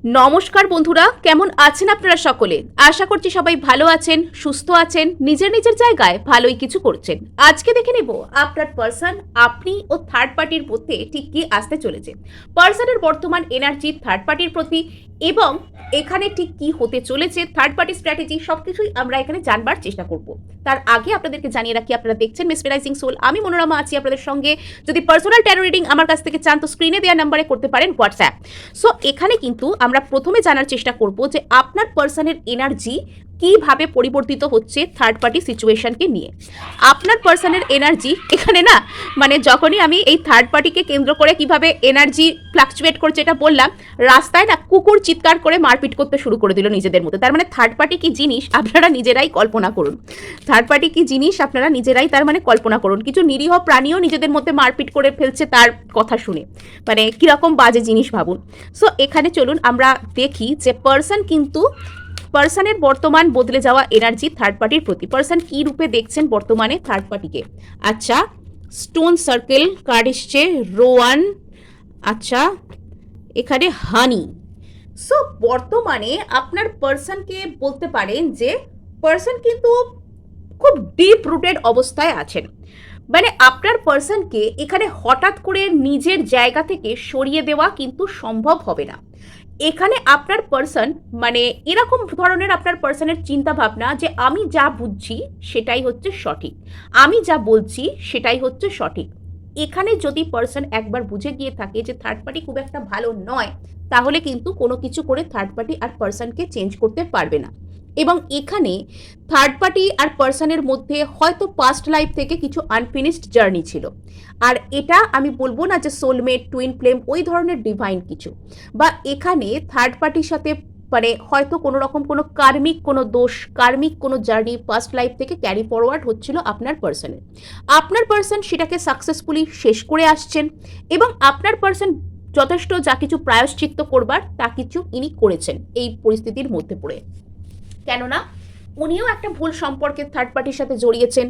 নমস্কার বন্ধুরা, কেমন আছেন আপনারা সকলে? আশা করছি সবাই ভালো আছেন, সুস্থ আছেন, নিজের নিজের জায়গায় ভালোই কিছু করছেন। আজকে দেখে নেব আপনার পার্সন, আপনি ও থার্ড পার্টির মধ্যে ঠিক কি আসতে চলেছে, পার্সনের বর্তমান এনার্জি থার্ড পার্টির প্রতি, এবং এখানে ঠিক কি হতে চলেছে, থার্ড পার্টি স্ট্র্যাটেজি, সবকিছুই আমরা এখানে জানবার চেষ্টা করব। তার আগে আপনাদেরকে জানিয়ে রাখি, আপনারা দেখছেন মেসমেরাইজিং সোল, আমি মনোরমা আছি আপনাদের সঙ্গে। যদি পার্সোনাল ট্যারো রিডিং আমার কাছ থেকে চান তো স্ক্রিনে দেওয়া নাম্বারে করতে পারেন হোয়াটসঅ্যাপ। সো এখানে কিন্তু আমরা প্রথমে জানার চেষ্টা করব যে আপনার পার্সনের এনার্জি কিভাবে পরিবর্তিত হচ্ছে থার্ড পার্টি সিচুয়েশনকে নিয়ে। আপনার পার্সনের এনার্জি এখানে না, মানে যখনই আমি এই থার্ড পার্টিকে কেন্দ্র করে কিভাবে এনার্জি ফ্লাকচুয়েট করছে এটা বললাম, রাস্তায় না কুকুর চিৎকার করে মারপিট করতে শুরু করে দিল নিজেদের মধ্যে। তার মানে থার্ড পার্টি কি জিনিস আপনারা নিজেরাই কল্পনা করুন। থার্ড পার্টি কি জিনিস আপনারা নিজেরাই তার মানে কল্পনা করুন। কিছু নিরীহ প্রাণীও নিজেদের মধ্যে মারপিট করে ফেলছে তার কথা শুনে, মানে কিরকম বাজে জিনিস ভাবুন। সো এখানে চলুন আমরা দেখি যে পার্সনের বর্তমান বদলে যাওয়া এনার্জি থার্ড পার্টির প্রতি। পার্সন কি রূপে দেখছেন বর্তমানে থার্ড পার্টিকে। আচ্ছা, স্টোন সার্কেল কার্ড এসছে, রোয়ান, আচ্ছা এখানে হানি। সো বর্তমানে আপনার পার্সনকে বলতে পারেন যে পার্সন কিন্তু খুব ডিপ রুটেড অবস্থায় আছেন। মানে আপনার পার্সনকে এখানে হঠাৎ করে নিজের জায়গা থেকে সরিয়ে দেওয়া কিন্তু সম্ভব হবে না। এখানে আপনার পার্সন মানে এরকম ধরনের আপনার পার্সনের চিন্তা ভাবনা যে আমি যা বুঝছি সেটাই হচ্ছে সঠিক, আমি যা বলছি সেটাই হচ্ছে সঠিক। এখানে যদি পার্সন একবার বুঝে গিয়ে থাকে যে থার্ড পার্টি খুব একটা ভালো নয়, তাহলে কিন্তু কোনো কিছু করে থার্ড পার্টি আর পার্সনকে চেঞ্জ করতে পারবে না। এবং এখানে থার্ড পার্টি আর পার্সনের মধ্যে হয়তো পাস্ট লাইফ থেকে কিছু আনফিনিশড জার্নি ছিল। আর এটা আমি বলবো না যে সোলমেট, টুইন ফ্লেম, ওই ধরনের ডিভাইন কিছু, বা এখানে থার্ড পার্টির সাথে মানে হয়তো কোনো রকম কোনো কার্মিক কোনো দোষ, কার্মিক কোনো জার্নি পাস্ট লাইফ থেকে ক্যারি ফরওয়ার্ড হচ্ছিল আপনার পার্সনের। আপনার পার্সন সেটাকে সাকসেসফুলি শেষ করে আসছেন, এবং আপনার পার্সন যথেষ্ট যা কিছু প্রায়শ্চিত্ত করবার তা কিছু ইনি করেছেন এই পরিস্থিতির মধ্যে পড়ে। কেননা উনিও একটা ভুল সম্পর্কে থার্ড পার্টির সাথে জড়িয়েছেন।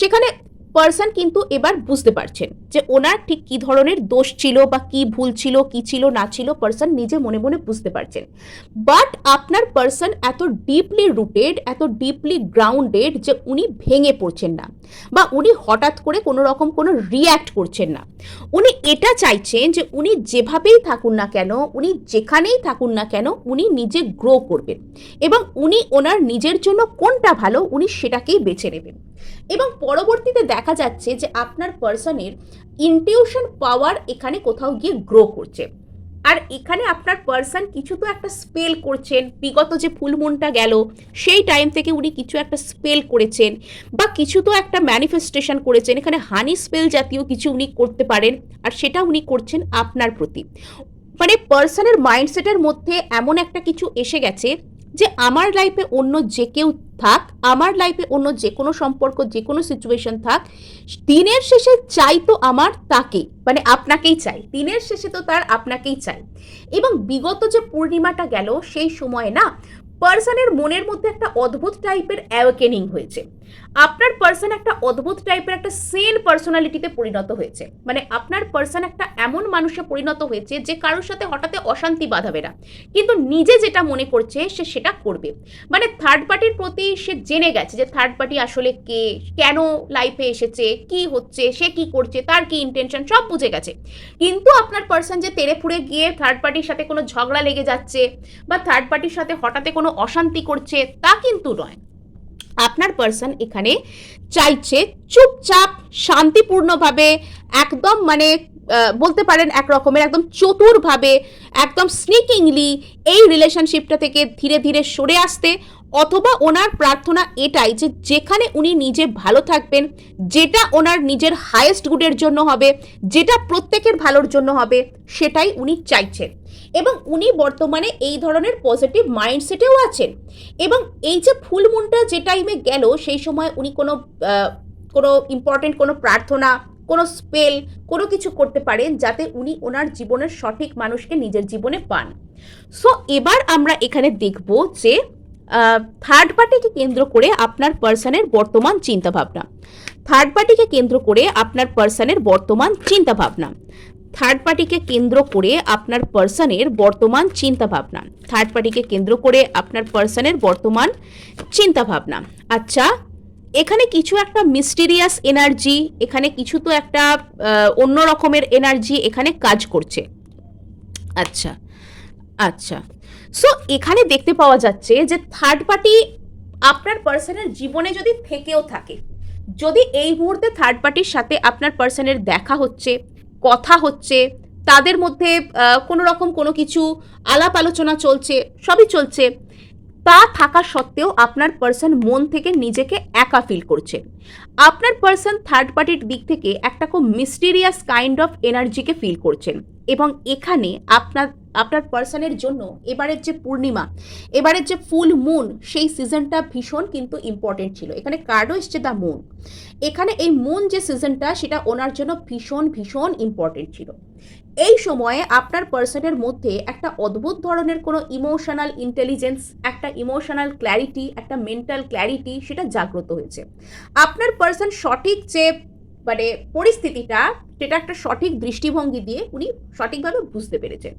সেখানে পার্সন কিন্তু এবার বুঝতে পারছেন যে ওনার ঠিক কি ধরনের দোষ ছিল বা কি ভুল ছিল, কি ছিল না ছিল, পার্সন নিজে মনে মনে বুঝতে পারছেন। বাট আপনার পার্সন এত ডিপলি রুটেড, এত ডিপলি গ্রাউন্ডেড যে উনি ভেঙে পড়ছেন না, বা উনি হঠাৎ করে কোনো রকম কোনো রিয়্যাক্ট করছেন না। উনি এটা চাইছেন যে উনি যেভাবেই থাকুন না কেন, উনি যেখানেই থাকুন না কেন, উনি নিজে গ্রো করবেন, এবং উনি ওনার নিজের জন্য কোনটা ভালো উনি সেটাকেই বেছে নেবেন। এবং পরবর্তীতে দেখা যাচ্ছে যে আপনার পার্সনের ইনটিউশন পাওয়ার এখানে কোথাও গিয়ে গ্রো করছে। আর এখানে আপনার পার্সন কিছু তো একটা স্পেল করছেন, বিগত যে ফুল মুনটা গেল সেই টাইম থেকে উনি কিছু একটা স্পেল করেছেন, বা কিছু তো একটা ম্যানিফেস্টেশন করেছেন। এখানে হানি স্পেল জাতীয় কিছু উনি করতে পারেন, আর সেটা উনি করছেন আপনার প্রতি। মানে পার্সনের মাইন্ডসেটের মধ্যে এমন একটা কিছু এসে গেছে যে আমার লাইফে অন্য যে কেউ থাক, আমার লাইফে অন্য যে কোনো সম্পর্ক, যে কোনো সিচুয়েশন থাক, দিনের শেষে চাই তো আমার তাকে, মানে আপনাকেই চাই, দিনের শেষে তো তার আপনাকেই চাই। এবং বিগত যে পূর্ণিমাটা গেল সেই সময় না পার্সনের মনের মধ্যে একটা অদ্ভুত টাইপের অ্যাওয়েকেনিং হয়েছে। আপনার পার্সন একটা অদ্ভুত টাইপের একটা সেন পার্সোনালিটিতে পরিণত হয়েছে। মানে আপনার পার্সন একটা এমন মানুষে পরিণত হয়েছে যে কারোর সাথে হঠাৎ অশান্তি বাঁধাবে না, কিন্তু নিজে যেটা মনে করছে সে সেটা করবে। মানে থার্ড পার্টির প্রতি সে জেনে গেছে যে থার্ড পার্টি আসলে কে, কেন লাইফে এসেছে, কি হচ্ছে, সে কি করছে, তার কি ইন্টেনশন, সব বুঝে গেছে। কিন্তু আপনার পার্সন যে তেড়ে ফুড়ে গিয়ে থার্ড পার্টির সাথে কোনো ঝগড়া লেগে যাচ্ছে বা থার্ড পার্টির সাথে হঠাৎ কোনো অশান্তি করছে তা কিন্তু নয়। আপনার পার্সন এখানে চাইছে চুপচাপ শান্তিপূর্ণভাবে, একদম মানে বলতে পারেন এক রকমের একদম চতুরভাবে, একদম স্নিকিংলি এই রিলেশনশিপটা থেকে ধীরে ধীরে সরে আসতে। অথবা ওনার প্রার্থনা এটাই যে যেখানে উনি নিজে ভালো থাকবেন, যেটা ওনার নিজের হায়েস্ট গুডের জন্য হবে, যেটা প্রত্যেকের ভালোর জন্য হবে, সেটাই উনি চাইছেন। এবং উনি বর্তমানে এই ধরনের পজিটিভ মাইন্ডসেটেও আছেন। এবং এই যে ফুল মুনটা যে টাইমে গেল সেই সময় উনি কোনো ইম্পর্টেন্ট কোনো প্রার্থনা, কোনো স্পেল, কোনো কিছু করতে পারেন যাতে উনি ওনার জীবনের সঠিক মানুষকে নিজের জীবনে পান। সো এবার আমরা এখানে দেখব যে থার্ড পার্টিকে কেন্দ্র করে আপনার পার্সনের বর্তমান চিন্তাভাবনা। থার্ড পার্টিকে কেন্দ্র করে আপনার পার্সনের বর্তমান চিন্তাভাবনা। থার্ড পার্টিকে কেন্দ্র করে আপনার পার্সনের বর্তমান চিন্তাভাবনা, থার্ড পার্টিকে কেন্দ্র করে আপনার পার্সনের বর্তমান চিন্তাভাবনা। আচ্ছা, এখানে কিছু একটা মিস্টিরিয়াস এনার্জি, এখানে কিছু তো একটা অন্য রকমের এনার্জি এখানে কাজ করছে। আচ্ছা আচ্ছা, সো এখানে দেখতে পাওয়া যাচ্ছে যে থার্ড পার্টি আপনার পার্সনের জীবনে যদি থেকেও থাকে, যদি এই মুহূর্তে থার্ড পার্টির সাথে আপনার পার্সনের দেখা হচ্ছে, কথা হচ্ছে, তাদের মধ্যে কোনো রকম কোনো কিছু আলাপ আলোচনা চলছে, সবই চলছে, তা থাকা সত্ত্বেও আপনার পার্সন মন থেকে নিজেকে একা ফিল করছে। আপনার পার্সন থার্ড পার্টির দিক থেকে একটা খুব মিস্টিরিয়াস কাইন্ড অফ এনার্জিকে ফিল করছেন। এবং এখানে আপনার পার্সনের জন্য এবারের যে পূর্ণিমা, এবারের যে ফুল মুন, সেই সিজনটা ভীষণ কিন্তু ইম্পর্টেন্ট ছিল। এখানে কার্ডও এসছে দ্য মুন। এখানে এই মুন যে সিজনটা, সেটা ওনার জন্য ভীষণ ভীষণ ইম্পর্টেন্ট ছিল। এই সময়ে আপনার পার্সনের মধ্যে একটা অদ্ভুত ধরনের কোনো ইমোশনাল ইন্টেলিজেন্স, একটা ইমোশনাল ক্ল্যারিটি, একটা মেন্টাল ক্ল্যারিটি সেটা জাগ্রত হয়েছে। আপনার পার্সন সঠিক যে মানে পরিস্থিতিটা, সেটা একটা সঠিক দৃষ্টিভঙ্গি দিয়ে উনি সঠিকভাবে বুঝতে পেরেছেন।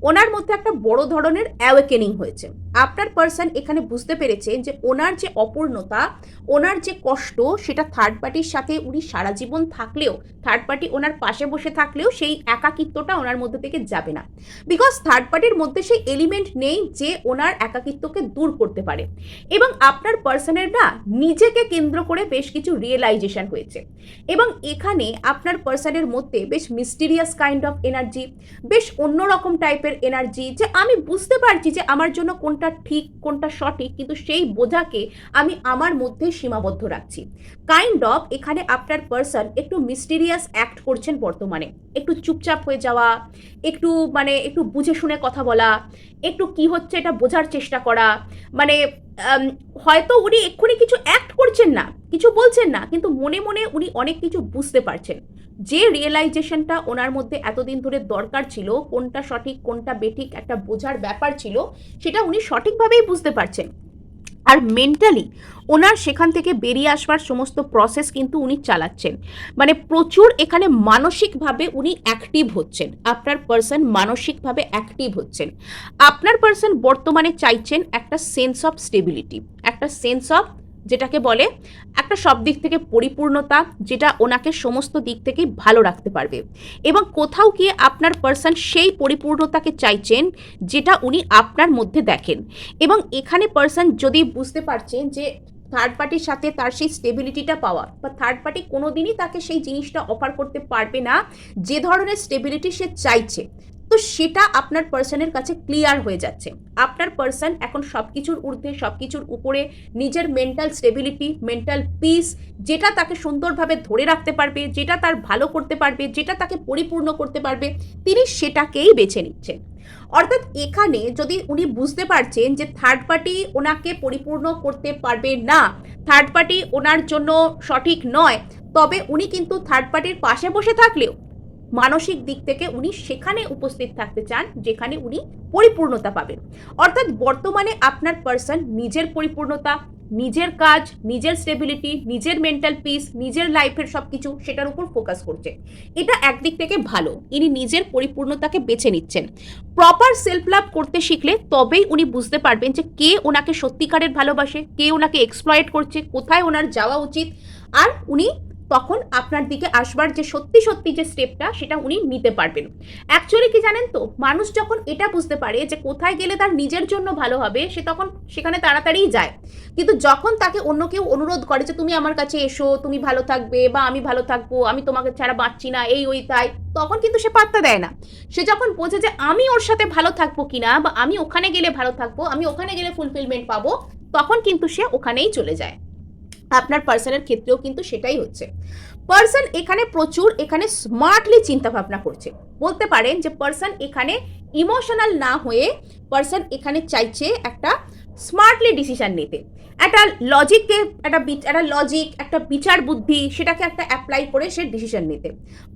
ওনার মধ্যে একটা বড় ধরনের অ্যাওয়েকেনিং হয়েছে। আপনার পার্সন এখানে বুঝতে পেরেছেন যে ওনার যে অপূর্ণতা, ওনার যে কষ্ট, সেটা থার্ড পার্টির সাথে উনি সারা জীবন থাকলেও, থার্ড পার্টি ওনার পাশে বসে থাকলেও সেই একাকিত্বটা ওনার মধ্যে থেকে যাবে না। বিকজ থার্ড পার্টির মধ্যে সেই এলিমেন্ট নেই যে ওনার একাকিত্বকে দূর করতে পারে। এবং আপনার পার্সনের না নিজেকে কেন্দ্র করে বেশ কিছু রিয়েলাইজেশন হয়েছে। এবং এখানে আপনার পার্সনের মধ্যে বেশ মিস্টিরিয়াস কাইন্ড অফ এনার্জি, বেশ অন্যরকম টাইপের এনার্জি, যে আমি বুঝতে পারছি যে আমার জন্য কোনটা ঠিক কোনটা সঠিক, কিন্তু সেই বোঝাকে আমি আমার মধ্যে সীমাবদ্ধ রাখছি। কাইন্ড অফ এখানে আপনার পার্সন একটু মিস্টিরিয়াস অ্যাক্ট করছেন বর্তমানে। একটু চুপচাপ হয়ে যাওয়া, একটু একটু বুঝে শুনে কথা বলা, একটু কি হচ্ছে এটা বোঝার চেষ্টা করা। মানে হয়তো উনি এক্ষুনি কিছু অ্যাক্ট করছেন না, কিছু বলছেন না, কিন্তু মনে মনে উনি অনেক কিছু বুঝতে পারছেন। যে রিয়েলাইজেশনটা ওনার মধ্যে এতদিন ধরে দরকার ছিল, কোনটা সঠিক কোনটা বেঠিক একটা বোঝার ব্যাপার ছিল, সেটা উনি সঠিকভাবেই বুঝতে পারছেন। আর মেন্টালি ওনার সেখান থেকে বেরিয়ে আসবার সমস্ত প্রসেস কিন্তু উনি চালাচ্ছেন। মানে প্রচুর এখানে মানসিকভাবে উনি অ্যাক্টিভ হচ্ছেন। আপনার পার্সন মানসিকভাবে অ্যাক্টিভ হচ্ছেন। আপনার পার্সন বর্তমানে চাইছেন একটা সেন্স অফ স্টেবিলিটি, একটা সেন্স অফ, যেটাকে বলে একটা সব দিক থেকে পরিপূর্ণতা, যেটা ওনাকে সমস্ত দিক থেকেই ভালো রাখতে পারবে। এবং কোথাও গিয়ে আপনার পার্সন সেই পরিপূর্ণতাকে চাইছেন যেটা উনি আপনার মধ্যে দেখেন। এবং এখানে পার্সন যদি বুঝতে পারছেন যে থার্ড পার্টির সাথে তার সেই স্টেবিলিটিটা পাওয়া, বা থার্ড পার্টি কোনোদিনই তাকে সেই জিনিসটা অফার করতে পারবে না যে ধরনের স্টেবিলিটি সে চাইছে, তো সেটা আপনার পার্সনের কাছে ক্লিয়ার হয়ে যাচ্ছে। আপনার পার্সন এখন সব কিছুর ঊর্ধ্বে, সব কিছুর উপরে নিজের মেন্টাল স্টেবিলিটি, মেন্টাল পিস, যেটা তাকে সুন্দরভাবে ধরে রাখতে পারবে, যেটা তার ভালো করতে পারবে, যেটা তাকে পরিপূর্ণ করতে পারবে, তিনি সেটাকেই বেছে নিচ্ছেন। অর্থাৎ এখানে যদি উনি বুঝতে পারছেন যে থার্ড পার্টি ওনাকে পরিপূর্ণ করতে পারবে না, থার্ড পার্টি ওনার জন্য সঠিক নয়, তবে উনি কিন্তু থার্ড পার্টির পাশে বসে থাকলেও মানসিক দিক থেকে উনি সেখানে উপস্থিত থাকতে চান যেখানে উনি পরিপূর্ণতা পাবেন। অর্থাৎ বর্তমানে আপনার পার্সন নিজের পরিপূর্ণতা, নিজের কাজ, নিজের স্টেবিলিটি, নিজের মেন্টাল পিস, নিজের লাইফের সবকিছু সেটার উপর ফোকাস করছে। এটা একদিক থেকে ভালো, ইনি নিজের পরিপূর্ণতাকে বেছে নিচ্ছেন। প্রপার সেলফ লাভ করতে শিখলে তবেই উনি বুঝতে পারবেন যে কে ওনাকে সত্যিকারের ভালোবাসে, কে ওনাকে এক্সপ্লয়েট করছে, কোথায় ওনার যাওয়া উচিত। আর উনি তখন আপনার দিকে আসবার যে সত্যি সত্যি যে স্টেপটা, সেটা উনি নিতে পারবেন। অ্যাকচুয়ালি কি জানেন তো, মানুষ যখন এটা বুঝতে পারে যে কোথায় গেলে তার নিজের জন্য ভালো হবে, সে তখন সেখানে তাড়াতাড়িই যায়। কিন্তু যখন তাকে অন্য কেউ অনুরোধ করে যে তুমি আমার কাছে এসো, তুমি ভালো থাকবে, বা আমি ভালো থাকবো, আমি তোমাকে ছাড়া বাঁচছি না, এই ওই তাই, তখন কিন্তু সে পাত্তা দেয় না। সে যখন বোঝে যে আমি ওর সাথে ভালো থাকবো কিনা, বা আমি ওখানে গেলে ভালো থাকবো, আমি ওখানে গেলে ফুলফিলমেন্ট পাবো, তখন কিন্তু সে ওখানেই চলে যায়। আপনার পার্সনের ক্ষেত্রেও কিন্তু সেটাই হচ্ছে। পার্সন এখানে প্রচুর স্মার্টলি চিন্তা ভাবনা করছে। বলতে পারেন যে পার্সন এখানে ইমোশনাল না হয়ে পার্সন এখানে চাইছে একটা স্মার্টলি ডিসিশন নিতে, একটা লজিককে একটা লজিক, একটা বিচার বুদ্ধি, সেটাকে একটা অ্যাপ্লাই করে সে ডিসিশন নিতে।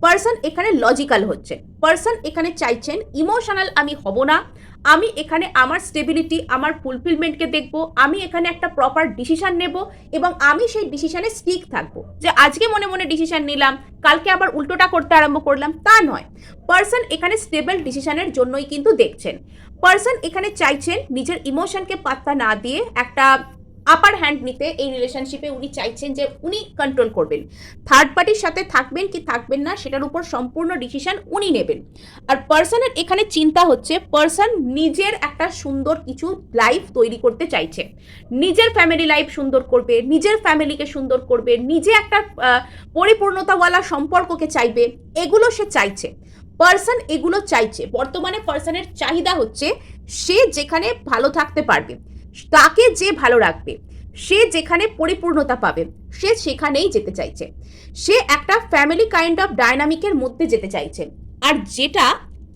পার্সন এখানে লজিক্যাল হচ্ছে, পার্সন এখানে চাইছেন ইমোশনাল আমি হব না, আমি এখানে আমার স্টেবিলিটি, আমার ফুলফিলমেন্টকে দেখব, আমি এখানে একটা প্রপার ডিসিশন নেব এবং আমি সেই ডিসিশনে স্টিক থাকবো। যে আজকে মনে মনে ডিসিশন নিলাম, কালকে আবার উল্টোটা করতে আরম্ভ করলাম, তা নয়। পার্সন এখানে স্টেবল ডিসিশনের জন্যই কিন্তু দেখছেন। পার্সন এখানে চাইছেন নিজের ইমোশনকে পাত্তা না দিয়ে একটা আপার হ্যান্ড নিতে। এই রিলেশনশিপে উনি চাইছেন যে উনি কন্ট্রোল করবেন, থার্ড পার্টির সাথে থাকবেন কি থাকবেন না সেটার উপর সম্পূর্ণ ডিসিশন উনি নেবেন। আর পার্সনের এখানে চিন্তা হচ্ছে, পার্সন নিজের একটা সুন্দর কিছু লাইফ তৈরি করতে চাইছে, নিজের ফ্যামিলি লাইফ সুন্দর করবে, নিজের ফ্যামিলিকে সুন্দর করবে, নিজে একটা পরিপূর্ণতাওয়ালা সম্পর্ককে চাইবে, এগুলো সে চাইছে। পার্সন এগুলো চাইছে। বর্তমানে পার্সনের চাহিদা হচ্ছে সে যেখানে ভালো থাকতে পারবে, তাকে যে ভালো রাখবে, সে যেখানে পরিপূর্ণতা পাবে, সে সেখানেই যেতে চাইছে। সে একটা ফ্যামিলি কাইন্ড অফ ডায়নামিকের মধ্যে যেতে চাইছে। আর যেটা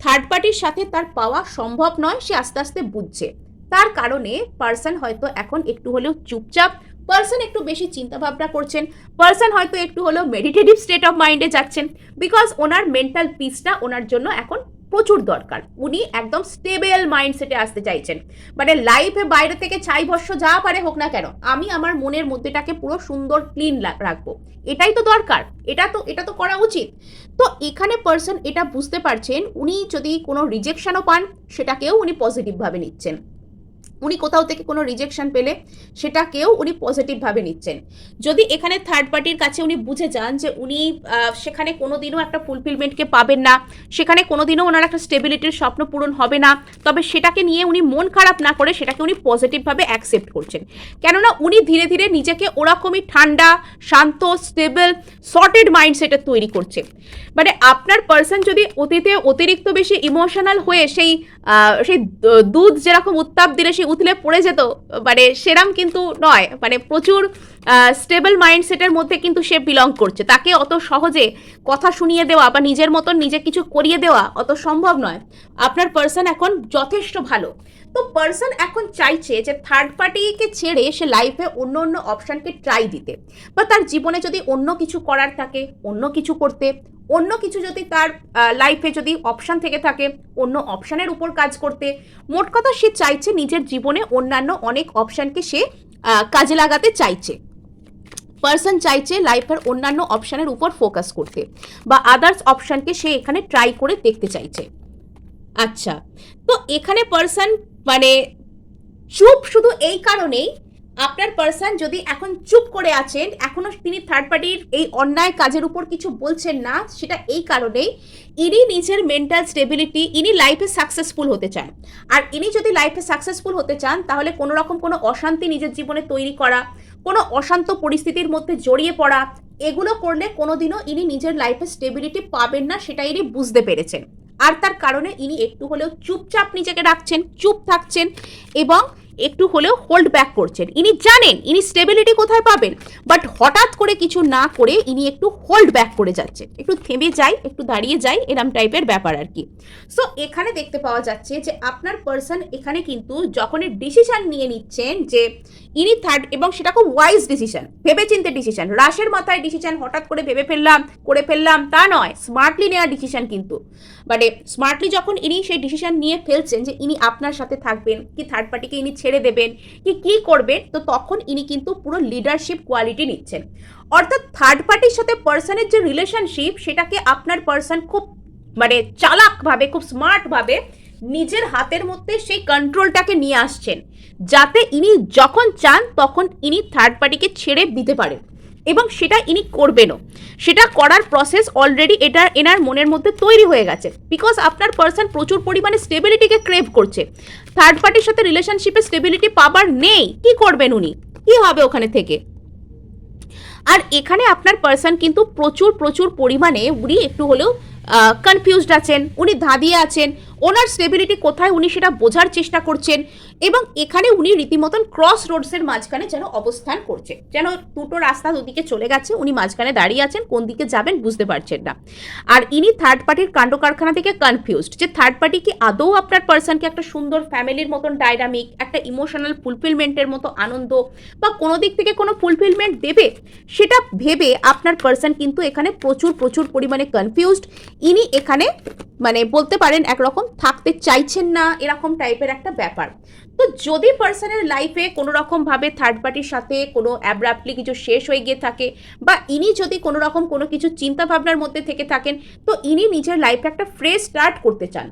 থার্ড পার্টির সাথে তার পাওয়া সম্ভব নয়, সে আস্তে আস্তে বুঝছে। তার কারণে পার্সন হয়তো এখন একটু হলেও চুপচাপ, পার্সন একটু বেশি চিন্তা ভাবনা করছেন, পার্সন হয়তো একটু হলেও মেডিটেটিভ স্টেট অফ মাইন্ডে যাচ্ছেন, বিকজ ওনার মেন্টাল পিসটা ওনার জন্য এখন প্রচুর দরকার। উনি একদম স্টেবল মাইন্ডসেটে আসতে চাইছেন, মানে লাইফে বাইরে থেকে ছাই ভস্য যা পারে হোক না কেন, আমি আমার মনের মধ্যেটাকে পুরো সুন্দর ক্লিন রাখবো, এটাই তো দরকার, এটা তো করা উচিত। তো এখানে পার্সন এটা বুঝতে পারছেন, উনি যদি কোনো রিজেকশনও পান সেটাকেও উনি পজিটিভভাবে নিচ্ছেন। উনি কোথাও থেকে কোনো রিজেকশন পেলে সেটাকেও উনি পজিটিভভাবে নিচ্ছেন। যদি এখানে থার্ড পার্টির কাছে উনি বুঝে যান যে উনি সেখানে কোনোদিনও একটা ফুলফিলমেন্টকে পাবেন না, সেখানে কোনোদিনও ওনার একটা স্টেবিলিটির স্বপ্ন পূরণ হবে না, তবে সেটাকে নিয়ে উনি মন খারাপ না করে সেটাকে উনি পজিটিভভাবে অ্যাকসেপ্ট করছেন। কেননা উনি ধীরে ধীরে নিজেকে ওরকমই ঠান্ডা, শান্ত, স্টেবল, সর্টেড মাইন্ডসেটে তৈরি করছে। মানে আপনার পার্সন যদি অতীতে অতিরিক্ত বেশি ইমোশনাল হয়ে সেই দুধ যেরকম উত্তাপ দিলে সে উথলে পড়ে যেত, মানে সেরাম কিন্তু নয়। মানে প্রচুর স্টেবল মাইন্ডসেটের মধ্যে কিন্তু সে বিলং করছে। তাকে অত সহজে কথা শুনিয়ে দেওয়া বা নিজের মতন নিজে কিছু করিয়ে দেওয়া অত সম্ভব নয়। আপনার পার্সন এখন যথেষ্ট ভালো। তো পার্সন এখন চাইছে যে থার্ড পার্টিকে ছেড়ে সে লাইফে অন্য অন্য অপশানকে ট্রাই দিতে, বা তার জীবনে যদি অন্য কিছু করার থাকে অন্য কিছু করতে, অন্য কিছু যদি তার লাইফে যদি অপশান থেকে থাকে অন্য অপশানের উপর কাজ করতে। মোট কথা সে চাইছে নিজের জীবনে অন্যান্য অনেক অপশানকে সে কাজে লাগাতে চাইছে। পার্সন চাইছে লাইফের অন্যান্য অপশানের উপর ফোকাস করতে, বা আদার্স অপশানকে সে এখানে ট্রাই করে দেখতে চাইছে। আচ্ছা, তো এখানে পার্সন মানে চুপ শুধু এই কারণেই, আপনার পার্সন যদি এখন চুপ করে আছেন, এখনো তিনি থার্ড পার্টির এই অন্যায় কাজের উপর কিছু বলছেন না, সেটা এই কারণেই ইনি নিজের মেন্টাল স্টেবিলিটি, ইনি লাইফে সাকসেসফুল হতে চান। আর ইনি যদি লাইফে সাকসেসফুল হতে চান তাহলে কোনো রকম কোনো অশান্তি নিজের জীবনে তৈরি করা, কোনো অশান্ত পরিস্থিতির মধ্যে জড়িয়ে পড়া, এগুলো করলে কোনোদিনও ইনি নিজের লাইফে স্টেবিলিটি পাবেন না, সেটা ইনি বুঝতে পেরেছেন। আর তার কারণে ইনি একটু হলেও চুপচাপ নিজেকে রাখছেন, চুপ থাকছেন এবং একটু হলেও হোল্ড ব্যাক করছেন। ইনি জানেন ইনি স্টেবিলিটি কোথায় পাবেন, বাট হঠাৎ করে কিছু না করে ইনি একটু হোল্ড ব্যাক করে যাচ্ছেন, একটু থেমে যাই, একটু দাঁড়িয়ে যাই, এরম টাইপের ব্যাপার আর কি। সো এখানে দেখতে পাওয়া যাচ্ছে যে আপনার পার্সন এখানে কিন্তু যখনই ডিসিশন নিয়ে নিচ্ছেন যে ইনি থার্ড, এবং সেটা খুব ওয়াইজ ডিসিশন, ভেবেচিন্তে ডিসিশন, রাশের মাথায় ডিসিশন হঠাৎ করে ভেবে ফেললাম করে ফেললাম তা নয়, স্মার্টলি নেওয়া ডিসিশন। কিন্তু মানে স্মার্টলি যখন ইনি সেই ডিসিশন নিয়ে ফেলছেন যে ইনি আপনার সাথে থাকবেন কি থার্ড পার্টিকে ইনি ছেড়ে দেবেন কি করবেন, তো তখন ইনি কিন্তু পুরো লিডারশিপ কোয়ালিটি নিচ্ছেন। অর্থাৎ থার্ড পার্টির সাথে পার্সনের যে রিলেশনশিপ, সেটাকে আপনার পার্সন খুব মানে চালাকভাবে, খুব স্মার্টভাবে নিজের হাতের মধ্যে সেই কন্ট্রোলটাকে নিয়ে আসছেন, যাতে ইনি যখন চান তখন ইনি থার্ড পার্টিকে ছেড়ে দিতে পারেন, এবং সেটা ইনি করবেনও। সেটা করার প্রসেস অলরেডি এটা এনার মনের মধ্যে তৈরি হয়ে গেছে, বিকজ আপনার পার্সন প্রচুর পরিমাণে স্টেবিলিটিকে ক্রেভ করছে। থার্ড পার্টির সাথে রিলেশনশিপে স্টেবিলিটি পাবার নেই, কি করবেন উনি, কি হবে ওখানে থেকে। আর এখানে আপনার পার্সন কিন্তু প্রচুর পরিমাণে উনি একটু হলেও কনফিউজড আছেন, উনি ধাঁধিয়ে আছেন, ওনার স্টেবিলিটি কোথায় উনি সেটা বোঝার চেষ্টা করছেন, এবং এখানে উনি রীতিমতন ক্রস রোডসের মাঝখানে যেন অবস্থান করছে, যেন দুটো রাস্তা দুদিকে চলে গেছে, উনি মাঝখানে দাঁড়িয়ে আছেন, কোন দিকে যাবেন বুঝতে পারছেন না। আর ইনি থার্ড পার্টির কাণ্ড কারখানা থেকে কনফিউজড যে থার্ড পার্টি কি আদৌ আপনার পার্সনকে একটা সুন্দর ফ্যামিলির মতন ডাইনামিক, একটা ইমোশনাল ফুলফিলমেন্টের মতো আনন্দ বা কোনো দিক থেকে কোনো ফুলফিলমেন্ট দেবে, সেটা ভেবে আপনার পার্সন কিন্তু এখানে প্রচুর প্রচুর পরিমাণে কনফিউজড। ইনি এখানে মানে বলতে পারেন একরকম থাকতে চাইছেন না, এরকম টাইপের একটা ব্যাপার। তো যদি পার্সনের লাইফে কোনো রকমভাবে থার্ড পার্টির সাথে কোনো অ্যাব্রাপ্টলি কিছু শেষ হয়ে গিয়ে থাকে, বা ইনি যদি কোনো রকম কোনো কিছু চিন্তা ভাবনার মধ্যে থেকে থাকেন, তো ইনি নিজের লাইফে একটা ফ্রেশ স্টার্ট করতে চান,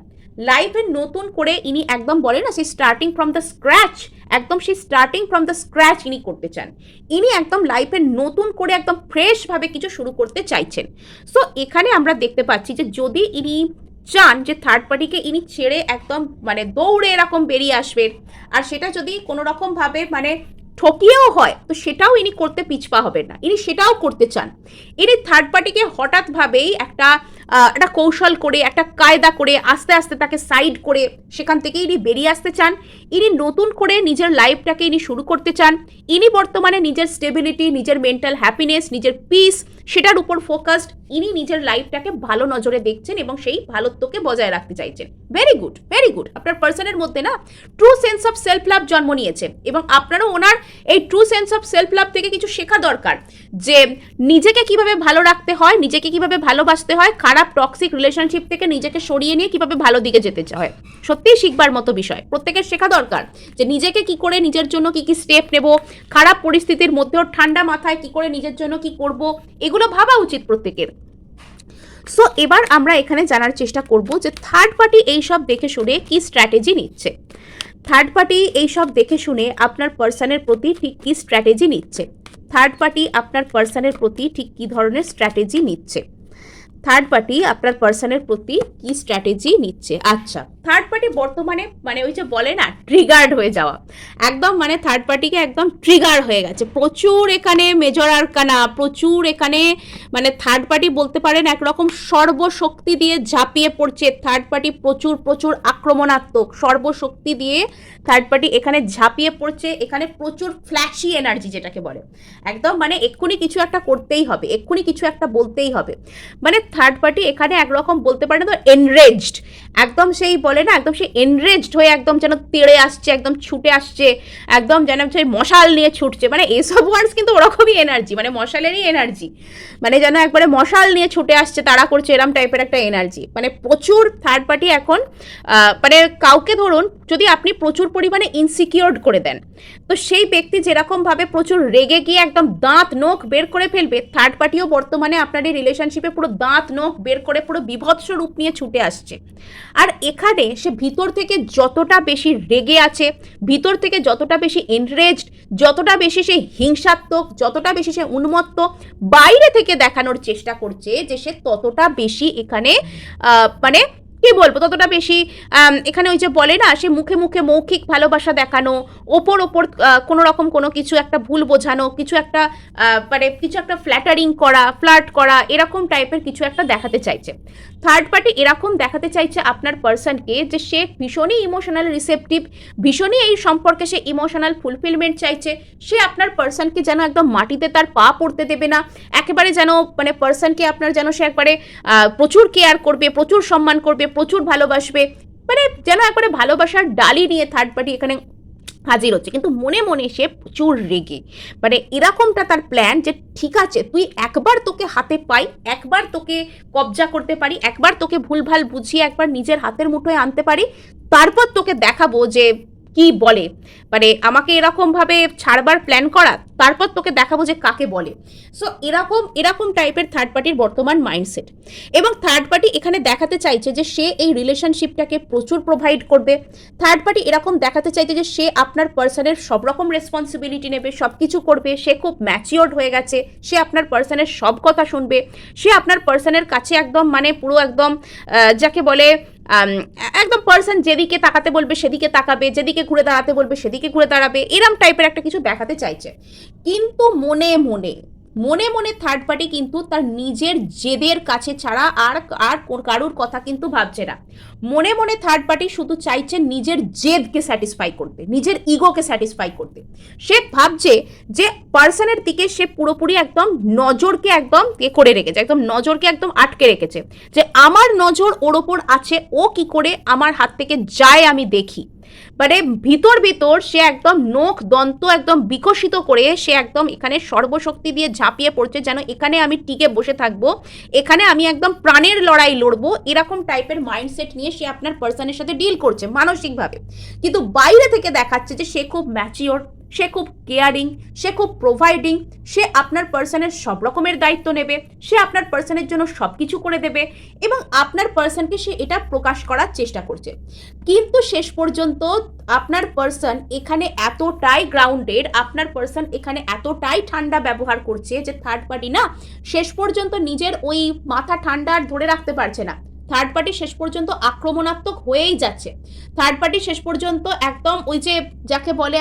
লাইফে নতুন করে ইনি একদম বলে না সেই স্টার্টিং ফ্রম দ্য স্ক্র্যাচ, একদম সেই স্টার্টিং ফ্রম দ্য স্ক্র্যাচ ইনি করতে চান। ইনি একদম লাইফে নতুন করে একদম ফ্রেশভাবে কিছু শুরু করতে চাইছেন। সো এখানে আমরা দেখতে পাচ্ছি যে যদি ইনি চান যে থার্ড পার্টিকে ইনি ছেড়ে একদম মানে দৌড়ে এরকম বেরিয়ে আসবেন, আর সেটা যদি কোনো রকমভাবে মানে ঠকিয়েও হয়, তো সেটাও ইনি করতে পিছপা হবেন না, ইনি সেটাও করতে চান। ইনি থার্ড পার্টিকে হঠাৎভাবেই একটা কৌশল করে, একটা কায়দা করে, আস্তে আস্তে তাকে সাইড করে সেখান থেকে ইনি বেরিয়ে আসতে চান। ইনি নতুন করে নিজের লাইফটাকে ইনি শুরু করতে চান। ইনি বর্তমানে নিজের স্টেবিলিটি, নিজের মেন্টাল হ্যাপিনেস, নিজের পিস, সেটার উপর ফোকাসড। ইনি নিজের লাইফটাকে ভালো নজরে দেখছেন এবং সেই ভালোত্বকে বজায় রাখতে চাইছেন। Very good, very good. আপনার পার্সনের মধ্যে না true sense of self love জন্ম নিয়েছে, এবং আপনারও ওনার এই true sense of self love থেকে কিছু শেখা দরকার, যে নিজেকে কিভাবে ভালো রাখতে হয়, নিজেকে কিভাবে ভালোবাসতে হয়, খারাপ টক্সিক রিলেশনশিপ থেকে নিজেকে সরিয়ে নিয়ে কিভাবে ভালো দিকে যেতে হয়। সত্যিই শিখবার মতো বিষয়, প্রত্যেকের শেখা দরকার যে নিজেকে কি করে, নিজের জন্য কি কি স্টেপ নেব, খারাপ পরিস্থিতির মধ্যেও ঠান্ডা মাথায় কি করে নিজের জন্য কি করব, এগুলো ভাবা উচিত প্রত্যেকের। সো এবার আমরা এখানে জানার চেষ্টা করব যে থার্ড পার্টি এইসব দেখে শুনে কি স্ট্র্যাটেজি নিচ্ছে, থার্ড পার্টি এইসব দেখে শুনে আপনার পার্সনের প্রতি ঠিক কী স্ট্র্যাটেজি নিচ্ছে, থার্ড পার্টি আপনার পার্সনের প্রতি ঠিক কী ধরনের স্ট্র্যাটেজি নিচ্ছে, থার্ড পার্টি আপনার পার্সনের প্রতি কি স্ট্র্যাটেজি নিচ্ছে। আচ্ছা, থার্ড পার্টি বর্তমানে মানে ওই যে বলে না ট্রিগার্ড হয়ে যাওয়া, একদম মানে থার্ড পার্টিকে একদম ট্রিগার হয়ে গেছে, প্রচুর এখানে মেজর আরকানা, প্রচুর এখানে মানে থার্ড পার্টি বলতে পারেন একরকম সর্বশক্তি দিয়ে ঝাঁপিয়ে পড়ছে। থার্ড পার্টি প্রচুর প্রচুর আক্রমণাত্মক, সর্বশক্তি দিয়ে থার্ড পার্টি এখানে ঝাঁপিয়ে পড়ছে। এখানে প্রচুর ফ্ল্যাশি এনার্জি যেটাকে বলে, একদম মানে এক্ষুনি কিছু একটা করতেই হবে, এক্ষুনি কিছু একটা বলতেই হবে। মানে থার্ড পার্টি এখানে একরকম বলতে পারে না তো এনরেজড, একদম সেই বলে না একদম সেই এনরেজড হয়ে একদম যেন তেড়ে আসছে, একদম ছুটে আসছে, একদম যেন সেই মশাল নিয়ে ছুটছে। মানে এসব ওয়ার্ডস কিন্তু ওরকমই এনার্জি, মানে মশালেরই এনার্জি, মানে যেন একবারে মশাল নিয়ে ছুটে আসছে, তাড়া করছে, এরম টাইপের একটা এনার্জি। মানে প্রচুর থার্ড পার্টি এখন মানে কাউকে ধরুন যদি আপনি প্রচুর পরিমাণে ইনসিকিউরড করে দেন, তো সেই ব্যক্তি যেরকমভাবে প্রচুর রেগে গিয়ে একদম দাঁত নখ বের করে ফেলবে, থার্ড পার্টিও বর্তমানে আপনার এই রিলেশনশিপে পুরো দাঁত নখ বের করে পুরো বিভৎস রূপ নিয়ে ছুটে আসছে। আর এখানে সে ভিতর থেকে যতটা বেশি রেগে আছে, ভিতর থেকে যতটা বেশি এনরেজড, যতটা বেশি সে হিংসাত্মক, যতটা বেশি সে উন্মত্ত, বাইরে থেকে দেখানোর চেষ্টা করছে যে সে ততটা বেশি এখানে মানে কি বলবো, ততটা বেশি এখানে ওই যে বলে না সে মুখে মুখে মৌখিক ভালোবাসা দেখানো, ওপর ওপর কোনো রকম কোনো কিছু একটা ভুল বোঝানো, কিছু একটা মানে কিছু একটা ফ্ল্যাটারিং করা, ফ্লার্ট করা, এরকম টাইপের কিছু একটা দেখাতে চাইছে। থার্ড পার্টি এরকম দেখাতে চাইছে আপনার পার্সনকে যে সে ভীষণই ইমোশনাল রিসেপটিভ, ভীষণই এই সম্পর্কে সে ইমোশনাল ফুলফিলমেন্ট চাইছে। সে আপনার পার্সনকে যেন একদম মাটিতে তার পা পড়তে দেবে না, একেবারে যেন মানে পার্সনকে আপনার যেন সে একবারে প্রচুর কেয়ার করবে, প্রচুর সম্মান করবে, প্রচুর ভালোবাসবে, মানে যেন একবারে ভালোবাসার ডালি নিয়ে থার্ড পার্টি এখানে হাজির হচ্ছে। কিন্তু মনে মনে সে প্রচুর রেগে, মানে এরকমটা তার প্ল্যান যে ঠিক আছে তুই একবার তোকে হাতে পাই, একবার তোকে কবজা করতে পারি, একবার তোকে ভুলভাল বুঝিয়ে একবার নিজের হাতের মুঠোয় আনতে পারি, তারপর তোকে দেখাবো যে কি বলে, মানে আমাকে এরকমভাবে ছাড়বার প্ল্যান করা, তারপর তোকে দেখাবো যে কাকে বলে। সো এরকম টাইপের থার্ড পার্টির বর্তমান মাইন্ডসেট। এবং থার্ড পার্টি এখানে দেখাতে চাইছে যে সে এই রিলেশনশিপটাকে প্রচুর প্রোভাইড করবে। থার্ড পার্টি এরকম দেখাতে চাইছে যে সে আপনার পার্সনের সব রকম রেসপন্সিবিলিটি নেবে, সব কিছু করবে, সে খুব ম্যাচিওর্ড হয়ে গেছে, সে আপনার পার্সনের সব কথা শুনবে, সে আপনার পার্সনের কাছে একদম মানে পুরো একদম যাকে বলে একদম পার্সন যেদিকে তাকাতে বলবে সেদিকে তাকাবে, যেদিকে ঘুরে দাঁড়াতে বলবে সেদিকে ঘুরে দাঁড়াবে, এরম টাইপের একটা কিছু দেখাতে চাইছে। কিন্তু মনে মনে মনে মনে থার্ড পার্টি কিন্তু তার নিজের জেদের কাছে ছাড়া আর আর কারুর কথা কিন্তু ভাবছে না। মনে মনে থার্ড পার্টি শুধু চাইছে নিজের জেদকে স্যাটিসফাই করতে, নিজের ইগোকে স্যাটিসফাই করতে। সে ভাবছে যে পার্সনের দিকে সে পুরোপুরি একদম নজরকে একদম করে রেখেছে, একদম নজরকে একদম আটকে রেখেছে, যে আমার নজর ওর ওপর আছে, ও কি করে আমার হাত থেকে যায় আমি দেখি। মানে ভিতর ভিতর সে একদম নখ দন্ত একদম বিকশিত করে সে একদম এখানে সর্বশক্তি দিয়ে ঝাঁপিয়ে পড়ছে, যেন এখানে আমি টিকে বসে থাকবো, এখানে আমি একদম প্রাণের লড়াই লড়বো, এরকম টাইপের মাইন্ডসেট নিয়ে সে আপনার পার্সনের সাথে ডিল করছে মানসিকভাবে। কিন্তু বাইরে থেকে দেখাচ্ছে যে সে খুব ম্যাচিওর, সে খুব কেয়ারিং, সে খুব প্রোভাইডিং, সে আপনার পার্সনের সব রকমের দায়িত্ব নেবে, সে আপনার পার্সনের জন্য সব কিছু করে দেবে, এবং আপনার পার্সনকে সে এটা প্রকাশ করার চেষ্টা করছে। কিন্তু শেষ পর্যন্ত আপনার পার্সন এখানে এতটাই গ্রাউন্ডেড, আপনার পার্সন এখানে এতটাই ঠান্ডা ব্যবহার করছে যে থার্ড পার্টি না শেষ পর্যন্ত নিজের ওই মাথা ঠান্ডা আর ধরে রাখতে পারছে না। থার্ড পার্টি শেষ পর্যন্ত আক্রমণাত্মক হয়েই যাচ্ছে। থার্ড পার্টি শেষ পর্যন্ত একদম ওই যে যাকে বলে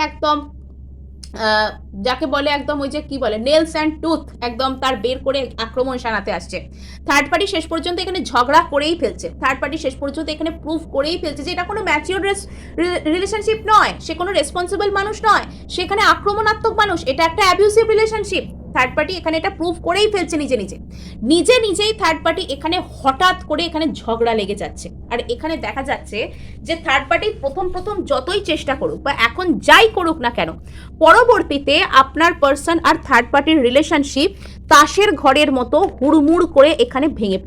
একদম ওই যে কি বলে নেলস অ্যান্ড টুথ একদম তার বের করে আক্রমণ শানাতে আসছে। থার্ড পার্টি শেষ পর্যন্ত এখানে ঝগড়া করেই ফেলছে, থার্ড পার্টি শেষ পর্যন্ত এখানে প্রুভ করেই ফেলছে যে এটা কোনো ম্যাচিওর রিলেশনশিপ নয়, সে কোনো রেসপন্সিবল মানুষ নয়, সেখানে আক্রমণাত্মক মানুষ, এটা একটা অ্যাবিউসিভ রিলেশনশিপ। থার্ড পার্টি এখানে এটা প্রুভ করেই ফেলছে নিজেই থার্ড পার্টি এখানে হঠাৎ করে এখানে ঝগড়া লেগে যাচ্ছে। আর এখানে দেখা যাচ্ছে যে থার্ড পার্টি প্রথম যতই চেষ্টা করুক বা এখন যাই করুক না কেন, পরবর্তীতে আপনার পার্সন আর থার্ড পার্টির রিলেশনশিপ তাসের ঘরের মতো হুড়মুড় করে এখানে ভেঙে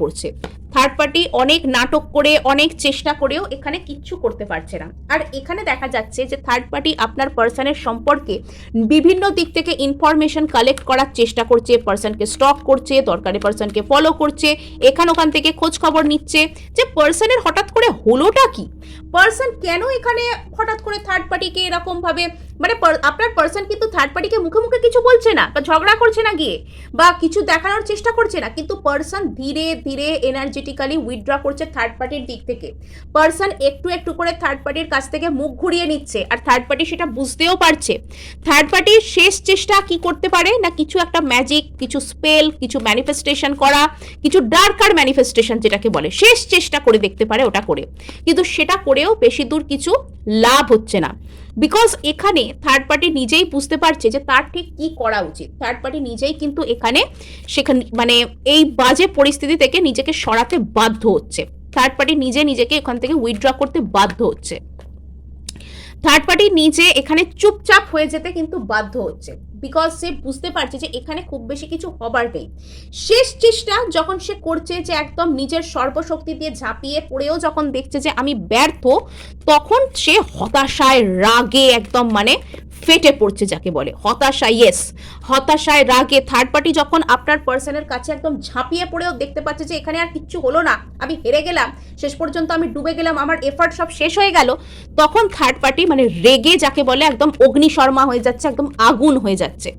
পড়ছে। থার্ড পার্টি অনেক নাটক করে অনেক চেষ্টা করেও এখানে কিচ্ছু করতে পারছে না। আর এখানে দেখা যাচ্ছে যে থার্ড পার্টি আপনার পার্সনের সম্পর্কে বিভিন্ন দিক থেকে ইনফরমেশন কালেক্ট করার চেষ্টা করছে, পার্সনকে স্টক করছে, দরকারি পার্সনকে ফলো করছে, ওখান থেকে খোঁজ খবর নিচ্ছে যে পার্সনের হঠাৎ করে হলোটা কি, পার্সন কেন এখানে হঠাৎ করে থার্ড পার্টিকে এরকম ভাবে, মানে আপনার পার্সন কিন্তু থার্ড পার্টিকে মুখে মুখে কিছু বলছে না বা ঝগড়া করছে না গিয়ে বা কিছু দেখানোর চেষ্টা করছে না, কিন্তু পার্সন ধীরে ধীরে এনার্জেটিক্যালি উইথড্র করছে থার্ড পার্টির দিক থেকে। পার্সন একটু একটু করে থার্ড পার্টির কাছ থেকে মুখ ঘুরিয়ে নিচ্ছে, আর থার্ড পার্টি সেটা বুঝতেও পারছে। থার্ড পার্টির শেষ চেষ্টা কি করতে পারে না, কিছু একটা ম্যাজিক, কিছু স্পেল, কিছু ম্যানিফেস্টেশন করা, কিছু ডার্কার ম্যানিফেস্টেশন যেটাকে বলে, শেষ চেষ্টা করে দেখতে পারে ওটা করে, কিন্তু সেটা করেও বেশি দূর কিছু লাভ হচ্ছে না। বিকজ এখানে থার্ড পার্টি নিজেই বুঝতে পারছে যে তার ঠিক কি করা উচিত। থার্ড পার্টি নিজেই কিন্তু এখানে মানে এই বাজে পরিস্থিতি থেকে নিজেকে সরাতে বাধ্য হচ্ছে। থার্ড পার্টি নিজেকে এখান থেকে উইথড্র করতে বাধ্য হচ্ছে। থার্ড পার্টি নিজে এখানে চুপচাপ হয়ে যেতে কিন্তু বাধ্য হচ্ছে, বিকজ সে বুঝতে পারছে যে এখানে খুব বেশি কিছু হবার নেই। শেষ চেষ্টা যখন সে করছে যে একদম নিজের সর্বশক্তি দিয়ে ঝাঁপিয়ে পড়েও যখন দেখছে যে আমি ব্যর্থ, তখন সে হতাশায় রাগে একদম মানে ফেটে পড়ছে, যাকে বলে হতাশায় রাগে থার্ড পার্টি যখন আপনার পার্সনের কাছে একদম ঝাঁপিয়ে পড়েও দেখতে পাচ্ছে যে এখানে আর কিচ্ছু হলো না, আমি হেরে গেলাম, শেষ পর্যন্ত আমি ডুবে গেলাম, আমার এফার্ট সব শেষ হয়ে গেল, তখন থার্ড পার্টি মানে রেগে যাকে বলে একদম অগ্নিশর্মা হয়ে যাচ্ছে, একদম আগুন হয়ে যাচ্ছে।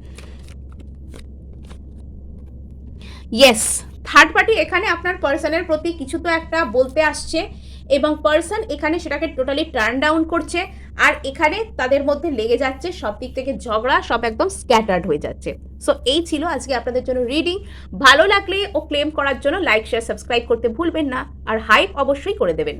ইয়েস, থার্ড পার্টি এখানে আপনার পার্সনের প্রতি কিছু তো একটা বলতে আসছে, এবং পার্সন এখানে সেটাকে টোটালি টার্ন ডাউন করছে, আর এখানে তাদের মধ্যে লেগে যাচ্ছে সব দিক থেকে ঝগড়া, সব একদম স্ক্যাটার্ড হয়ে যাচ্ছে। সো এই ছিল আজকে আপনাদের জন্য রিডিং। ভালো লাগলে ও ক্লেম করার জন্য লাইক শেয়ার সাবস্ক্রাইব করতে ভুলবেন না, আর হাইপ অবশ্যই করে দেবেন।